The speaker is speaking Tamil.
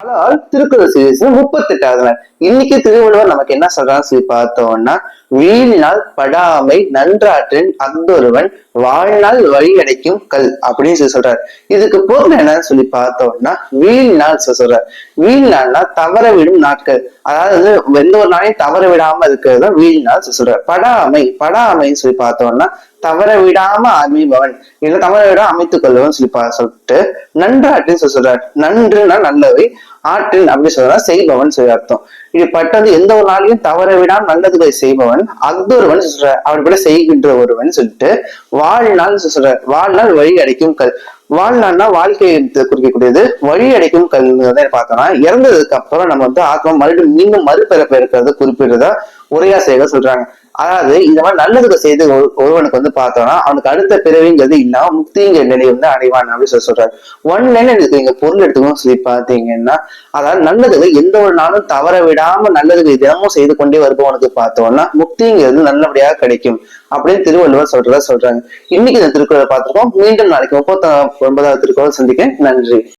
ஆனால் திருக்குறள் சீரீஸ்ல 38வது நாள். இன்னைக்கு திருவள்ளுவர் நமக்கு என்ன சொல்றான்னு சொல்லி பார்த்தோம்னா, வீழ்நாள் படாமை நன்றாற்றின் அஃதொருவன் வாழ்நாள் வழி அடைக்கும் கல் அப்படின்னு சொல்லி சொல்றாரு. இதுக்கு பொருள் என்னன்னு சொல்லி பார்த்தோம்னா, வீழ்நாள் சொல்றாரு. வீழ்நாள்னா தவற விடும் நாட்கள், அதாவது எந்த ஒரு நாளையும் தவற விடாம இருக்கிறது வீழ்நாள் சொல்றாரு. படாமைன்னு சொல்லி பார்த்தோம்னா தவற விடாம அமைபவன், இல்ல தவற விடாம அமைத்துக் கொள்ளுவன் சொல்லி சொல்லிட்டு நன்றாற்றின்னு சொல்றாரு. நன்றுனா நல்லவை, ஆற்றின் அப்படி சொல்றா செய்பவன் சொல்லி அர்த்தம். இது பட்டது எந்த ஒரு நாளையும் தவற விடாம நல்லதுகளை செய்பவன் அஃதொருவன் சொல்ற, அவர் கூட செய்கின்ற ஒருவன் சொல்லிட்டு வாழ்நாள் சொல்ற. வாழ்நாள் வழி அடைக்கும் கல். வாழ்நாள்னா வாழ்க்கையை குறிக்கக்கூடியது, வழி அடைக்கும் கல் பார்த்தோம்னா இறந்ததுக்கு அப்புறம் நம்ம ஆத்மா மறுபடியும் மீண்டும் மறுபிறப்பு இருக்கிறத குறிப்பிடுறதா உரையாசிரியர்கள் சொல்றாங்க. அதாவது இந்த மாதிரி நல்லதுக்கு செய்து ஒருவனுக்கு பார்த்தோம்னா அவனுக்கு அடுத்த பிறவிங்கிறது இல்லாம முக்திங்கிற நிலை அடைவான் அப்படின்னு சொல்றாரு. ஒன் லைன் இருக்கு, இங்க பொருள் எடுத்துக்கணும் சொல்லி பாத்தீங்கன்னா, அதாவது நல்லதுக்கு எந்த ஒரு நாளும் தவற விடாம நல்லதுக்கு தினமும் செய்து கொண்டே வருபவனுக்கு பார்த்தோம்னா முக்திங்கிறது நல்லபடியாக கிடைக்கும் அப்படின்னு திருவள்ளுவர் சொல்றாங்க. இன்னைக்கு இந்த திருக்குறளை பார்த்திருக்கோம். மீண்டும் நாளைக்கு 39வது திருக்குறள் சந்திக்க. நன்றி.